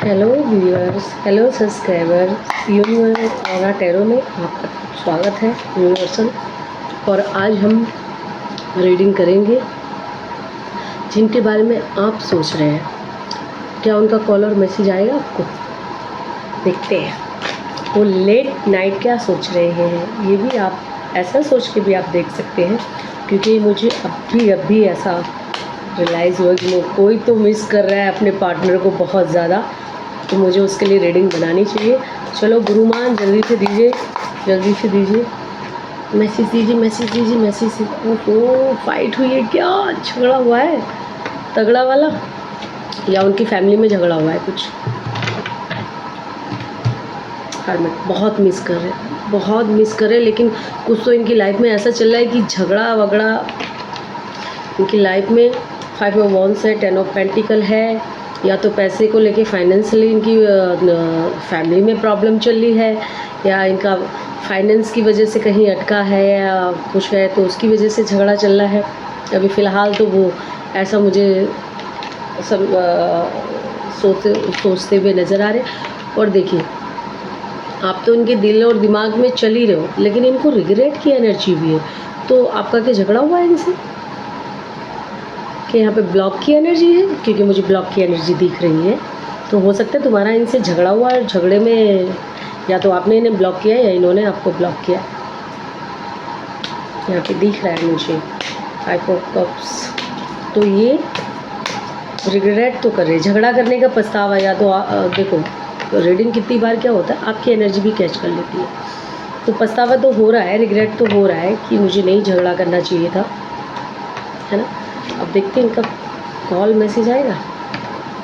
Hello viewers, hello subscriber, universal tarot में आपका स्वागत है यूनिवर्सल। और आज हम रीडिंग करेंगे जिनके बारे में आप सोच रहे हैं। क्या उनका कॉल और मैसेज आएगा आपको? देखते हैं वो लेट नाइट क्या सोच रहे हैं। ये भी आप ऐसा सोच के भी आप देख सकते हैं, क्योंकि मुझे अभी ऐसा रियलाइज़ हुआ कि कोई तो मिस कर रहा है अपने पार्टनर को बहुत ज़्यादा, तो मुझे उसके लिए रीडिंग बनानी चाहिए। चलो गुरुमान जल्दी से दीजिए, जल्दी से दीजिए, मैसेज दीजिए, मैसेज दीजिए, मैसेज। ओहो, फाइट हुई है क्या? झगड़ा हुआ है तगड़ा वाला, या उनकी फैमिली में झगड़ा हुआ है कुछ? हरमन बहुत मिस कर रहे हैं, बहुत मिस कर रहे हैं, लेकिन कुछ तो इनकी लाइफ में ऐसा चल रहा है कि झगड़ा वगड़ा इनकी लाइफ में। 5 ऑफ वॉन्ड्स है, 10 ऑफ पेंटिकल है, या तो पैसे को लेके फाइनेंशियली इनकी फैमिली में प्रॉब्लम चल रही है, या इनका फाइनेंस की वजह से कहीं अटका है या कुछ है, तो उसकी वजह से झगड़ा चल रहा है अभी फ़िलहाल। तो वो ऐसा मुझे सब सोचते हुए नज़र आ रहे। और देखिए, आप तो इनके दिल और दिमाग में चल ही रहे हो, लेकिन इनको रिग्रेट की एनर्जी भी है। तो आपका क्या झगड़ा हुआ है इनसे कि यहाँ पे ब्लॉक की एनर्जी है? क्योंकि मुझे ब्लॉक की एनर्जी दिख रही है, तो हो सकता है तुम्हारा इनसे झगड़ा हुआ है। झगड़े में या तो आपने इन्हें ब्लॉक किया है या इन्होंने आपको ब्लॉक किया। यहाँ पे दिख रहा है मुझे 5 ऑफ कप्स। तो ये रिग्रेट तो कर रहे, झगड़ा करने का पछतावा। या तो देखो रीडिंग कितनी बार क्या होता है, आपकी एनर्जी भी कैच कर लेती है। तो पछतावा तो हो रहा है, रिग्रेट तो हो रहा है कि मुझे नहीं झगड़ा करना चाहिए था, है ना। अब देखते हैं इनका कॉल मैसेज आएगा।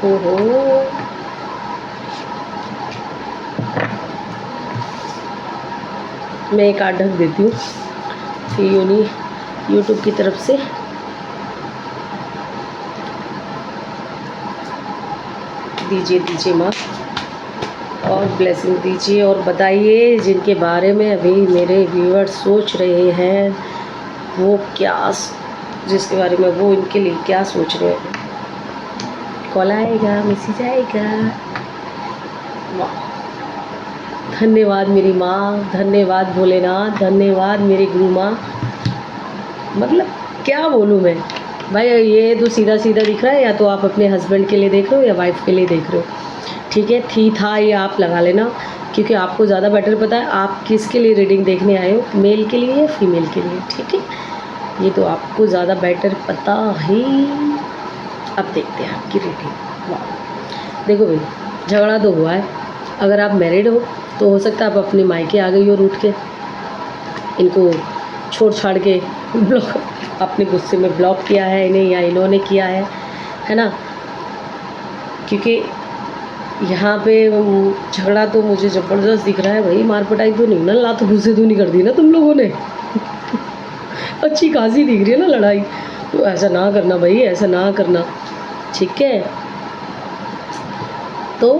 ओहो, मैं एक कार्ड ढक देती हूँ फिर यूट्यूब की तरफ से। दीजिए माँ, और ब्लेसिंग दीजिए, और बताइए जिनके बारे में अभी मेरे व्यूअर्स सोच रहे हैं, वो क्या, जिसके बारे में वो इनके लिए क्या सोच रहे हैं। कॉल आएगा, मैसेज आएगा। वाह, धन्यवाद मेरी माँ, धन्यवाद भोलेनाथ, धन्यवाद मेरी गुरु माँ। मतलब क्या बोलूँ मैं भाई, ये तो सीधा सीधा दिख रहा है। या तो आप अपने हस्बैंड के लिए देख रहे हो या वाइफ के लिए देख रहे हो, ठीक है। थी था ये आप लगा लेना, क्योंकि आपको ज़्यादा बेटर पता है आप किसके लिए रीडिंग देखने आए हो, मेल के लिए या फीमेल के लिए, ठीक है। ये तो आपको ज़्यादा बेटर पता ही। अब देखते हैं आपकी रीडिंग। वाह, देखो भाई, झगड़ा तो हुआ है। अगर आप मैरिड हो तो हो सकता है आप अपने मायके आ गई हो रूठ के, इनको छोड़ छाड़ के ब्लॉक, अपने गुस्से में ब्लॉक किया है इन्हें, या इन्होंने किया है ना। क्योंकि यहाँ पे झगड़ा तो मुझे ज़बरदस्त दिख रहा है भाई। मार पटाई तो नहीं ना, लात घुसे तो नहीं कर दी ना तुम लोगों ने? अच्छी खासी दिख रही है ना लड़ाई। तो ऐसा ना करना भाई, ऐसा ना करना, ठीक है। तो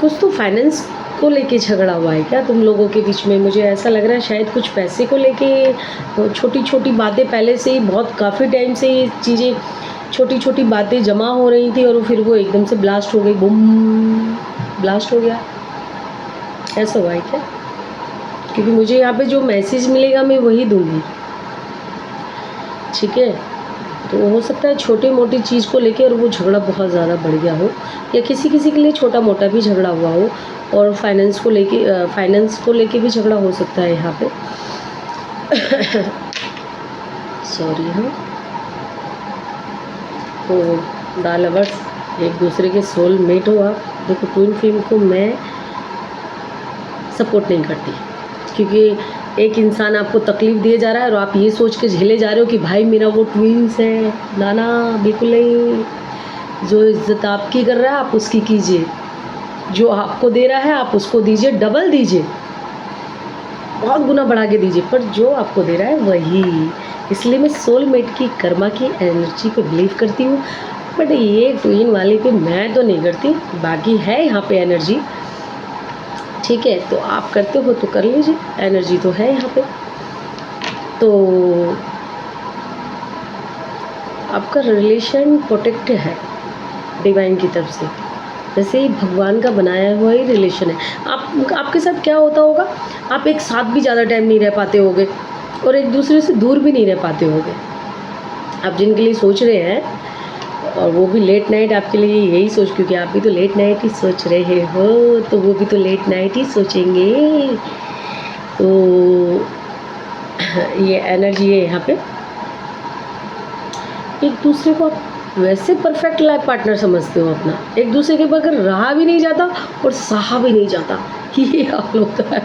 कुछ तो फाइनेंस को लेके झगड़ा हुआ है क्या तुम लोगों के बीच में? मुझे ऐसा लग रहा है शायद कुछ पैसे को लेके छोटी छोटी बातें, पहले से ही बहुत काफ़ी टाइम से ये चीज़ें छोटी छोटी बातें जमा हो रही थी, और फिर वो एकदम से ब्लास्ट हो गई, बूम, ब्लास्ट हो गया। ऐसा हुआ है क्या? क्योंकि मुझे यहाँ पे जो मैसेज मिलेगा मैं वही दूंगी, ठीक है। तो हो सकता है छोटी मोटी चीज़ को लेके और वो झगड़ा बहुत ज़्यादा बढ़ गया हो, या किसी के लिए छोटा मोटा भी झगड़ा हुआ हो, और फाइनेंस को लेके भी झगड़ा हो सकता है यहाँ पे। सॉरी। हाँ, तो द लवर्स एक दूसरे के सोल मेट हो आप। देखो, ट्विन फ्लेम को मैं सपोर्ट नहीं करती, क्योंकि एक इंसान आपको तकलीफ़ दिए जा रहा है और आप ये सोच के झेले जा रहे हो कि भाई मेरा वो ट्विन्स है। ना, बिल्कुल नहीं। जो इज़्ज़त आपकी कर रहा है आप उसकी कीजिए, जो आपको दे रहा है आप उसको दीजिए, डबल दीजिए, बहुत गुना बढ़ा के दीजिए, पर जो आपको दे रहा है वही। इसलिए मैं सोलमेट की, कर्मा की एनर्जी पे बिलीव करती हूँ, बट ये ट्विन वाले पे मैं तो नहीं करती। बाकी है यहाँ पे एनर्जी, ठीक है। तो आप करते हो तो कर लीजिए, एनर्जी तो है यहाँ पे। तो आपका रिलेशन प्रोटेक्ट है, डिवाइन की तरफ से। वैसे ही भगवान का बनाया हुआ ही रिलेशन है। आपके साथ क्या होता होगा, आप एक साथ भी ज़्यादा टाइम नहीं रह पाते होगे और एक दूसरे से दूर भी नहीं रह पाते होगे। आप जिनके लिए सोच रहे हैं और वो भी लेट नाइट आपके लिए यही सोच, क्योंकि आप भी तो लेट नाइट ही सोच रहे हो, तो वो भी तो लेट नाइट ही सोचेंगे। तो ये एनर्जी है यहाँ पे। एक दूसरे को आप वैसे परफेक्ट लाइफ पार्टनर समझते हो अपना, एक दूसरे के बगैर रहा भी नहीं जाता और सहा भी नहीं जाता। ये हाल होता है,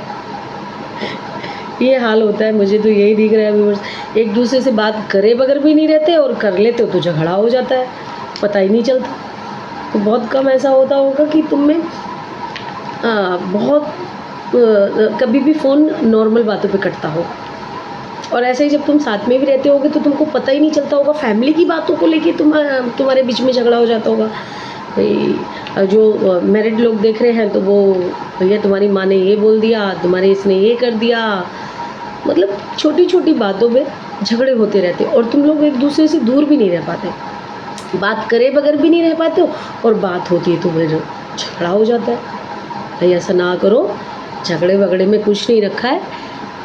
ये हाल होता है। मुझे तो यही दिख रहा है व्यूअर्स, एक दूसरे से बात करे बगैर भी नहीं रहते और कर लेते हो तो झगड़ा हो जाता है, पता ही नहीं चलता। तो बहुत कम ऐसा होता होगा कि तुम में बहुत कभी भी फ़ोन नॉर्मल बातों पे कटता हो, और ऐसे ही जब तुम साथ में भी रहते होगे तो तुमको पता ही नहीं चलता होगा, फैमिली की बातों को लेके तुम्हारे बीच में झगड़ा हो जाता होगा। भाई जो मैरिड लोग देख रहे हैं तो वो भैया तुम्हारी माँ ने ये बोल दिया, तुम्हारे इसने ये कर दिया, मतलब छोटी छोटी बातों में झगड़े होते रहते और तुम लोग एक दूसरे से दूर भी नहीं रह पाते, बात करे बगैर भी नहीं रह पाते हो, और बात होती है तो फिर झगड़ा हो जाता है। भाई ऐसा ना करो, झगड़े वगड़े में कुछ नहीं रखा है,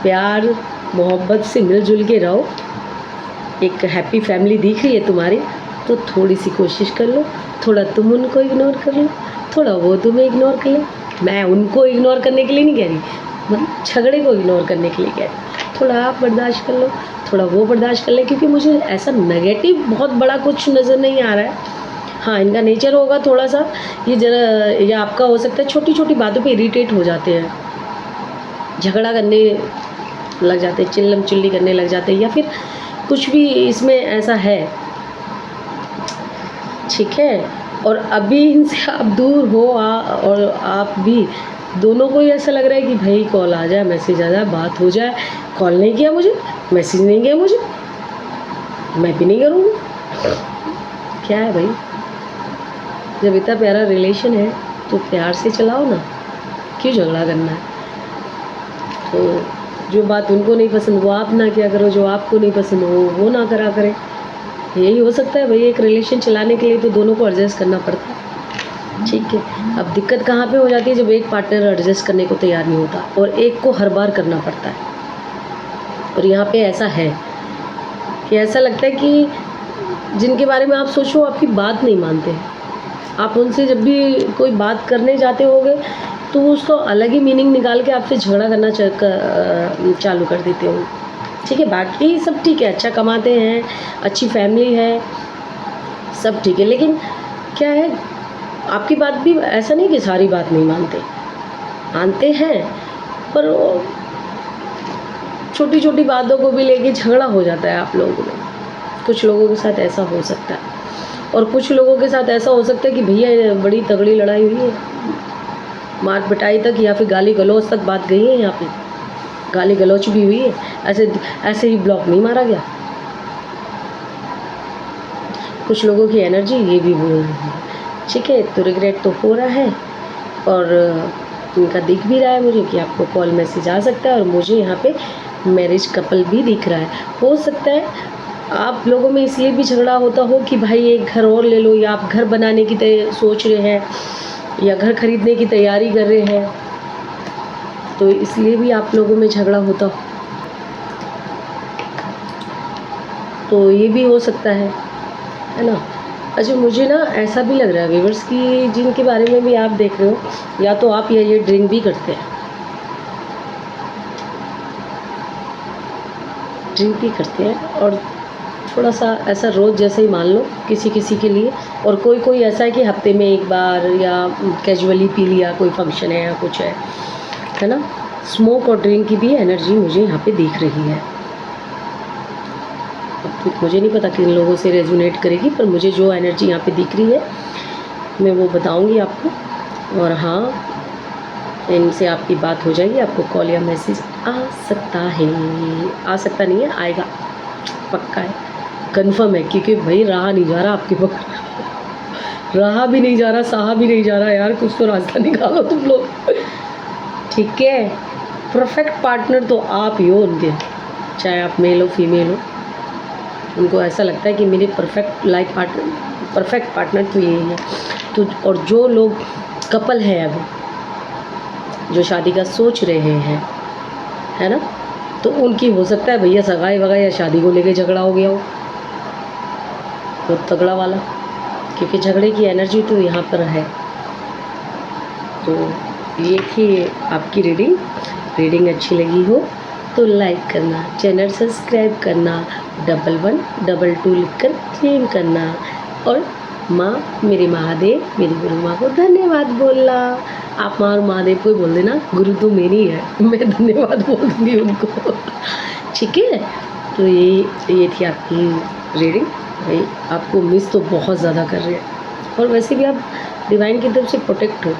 प्यार मोहब्बत से मिलजुल के रहो। एक हैप्पी फैमिली दिख रही है तुम्हारी, तो थोड़ी सी कोशिश कर लो, थोड़ा तुम उनको इग्नोर कर लो, थोड़ा वो तुम्हें इग्नोर कर लो। मैं उनको इग्नोर करने के लिए नहीं कह रही, मतलब झगड़े को इग्नोर करने के लिए कह रही। थोड़ा आप बर्दाश्त कर लो, थोड़ा वो बर्दाश्त कर ले, क्योंकि मुझे ऐसा नेगेटिव बहुत बड़ा कुछ नज़र नहीं आ रहा है। हाँ, इनका नेचर होगा थोड़ा सा ये जरा, ये आपका हो सकता है छोटी छोटी बातों पे इरिटेट हो जाते हैं, झगड़ा करने लग जाते हैं, चिल्लम चिल्ली करने लग जाते हैं, या फिर कुछ भी इसमें ऐसा है, ठीक है। और अभी इनसे आप दूर हो और आप भी, दोनों को ही ऐसा लग रहा है कि भाई कॉल आ जाए, मैसेज आ जाए, बात हो जाए। कॉल नहीं किया मुझे, मैसेज नहीं किया मुझे, मैं भी नहीं करूँगी। क्या है भाई, जब इतना प्यारा रिलेशन है तो प्यार से चलाओ ना, क्यों झगड़ा करना है। तो जो बात उनको नहीं पसंद वो आप ना किया करो, जो आपको नहीं पसंद वो ना करा करें। यही हो सकता है भाई, एक रिलेशन चलाने के लिए तो दोनों को एडजस्ट करना पड़ता है, ठीक है। अब दिक्कत कहाँ पे हो जाती है, जब एक पार्टनर एडजस्ट करने को तैयार नहीं होता और एक को हर बार करना पड़ता है। और यहाँ पे ऐसा है कि ऐसा लगता है कि जिनके बारे में आप सोचो आपकी बात नहीं मानते, आप उनसे जब भी कोई बात करने जाते होगे तो वो उसको अलग ही मीनिंग निकाल के आपसे झगड़ा करना चालू कर देते हो, ठीक है। बाकी सब ठीक है, अच्छा कमाते हैं, अच्छी फैमिली है, सब ठीक है, लेकिन क्या है, आपकी बात भी ऐसा नहीं कि सारी बात नहीं मानते हैं, पर छोटी छोटी बातों को भी लेके झगड़ा हो जाता है आप लोगों में। कुछ लोगों के साथ ऐसा हो सकता है, और कुछ लोगों के साथ ऐसा हो सकता है कि भैया बड़ी तगड़ी लड़ाई हुई है, मार पिटाई तक या फिर गाली गलौज तक बात गई है, यहाँ पे गाली गलौज भी हुई है, ऐसे ही ब्लॉक नहीं मारा गया। कुछ लोगों की एनर्जी ये भी बोल रही है, ठीक है। तो रिग्रेट तो हो रहा है, और इनका दिख भी रहा है मुझे कि आपको कॉल मैसेज आ सकता है, और मुझे यहाँ पे मैरिज कपल भी दिख रहा है। हो सकता है आप लोगों में इसलिए भी झगड़ा होता हो कि भाई एक घर और ले लो, या आप घर बनाने की सोच रहे हैं, या घर खरीदने की तैयारी कर रहे हैं, तो इसलिए भी आप लोगों में झगड़ा होता हो, तो ये भी हो सकता है ना। अच्छा, मुझे ना ऐसा भी लग रहा है व्यूअर्स कि जिनके बारे में भी आप देख रहे हो, या तो आप ये ड्रिंक भी करते हैं, ड्रिंक भी करते हैं, और थोड़ा सा ऐसा रोज़ जैसे ही मान लो किसी किसी के लिए, और कोई ऐसा है कि हफ्ते में एक बार या कैजुअली पी लिया, कोई फंक्शन है या कुछ है ना। स्मोक और ड्रिंक की भी एनर्जी मुझे यहाँ पे दिख रही है। अब मुझे नहीं पता किन लोगों से रेजोनेट करेगी, पर मुझे जो एनर्जी यहाँ पे दिख रही है मैं वो बताऊँगी आपको। और हाँ, इनसे आपकी बात हो जाएगी, आपको कॉल या मैसेज आ सकता है, आ सकता नहीं है, आएगा, पक्का है, कंफर्म है, क्योंकि भाई रहा नहीं जा रहा आपके पकड़, रहा भी नहीं जा रहा, सहा भी नहीं जा रहा यार, कुछ तो रास्ता निकालो तुम लोग, ठीक है। परफेक्ट पार्टनर तो आप ही हो उनके, चाहे आप मेल हो फीमेल हो, उनको ऐसा लगता है कि मेरे परफेक्ट पार्टनर तो यही है। तो और जो लोग कपल है अभी, जो शादी का सोच रहे हैं, है ना, तो उनकी हो सकता है भैया सगाई वगाई या शादी को लेके झगड़ा हो गया हो, बहुत तगड़ा वाला, क्योंकि झगड़े की एनर्जी तो यहाँ पर है। तो ये थी आपकी रीडिंग अच्छी लगी हो तो लाइक करना, चैनल सब्सक्राइब करना, 1122 लिखकर क्लेम करना, और माँ मेरे महादेव, मेरी गुरु माँ को धन्यवाद बोलना। आप माँ और महादेव को ही बोल देना, गुरु तो मेरी है, मैं धन्यवाद बोल दूँगी उनको। ठीक है, तो ये थी आपकी रीडिंग। भाई आपको मिस तो बहुत ज़्यादा कर रहे हैं, और वैसे भी आप डिवाइन की तरफ से प्रोटेक्ट हो।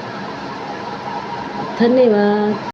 धन्यवाद।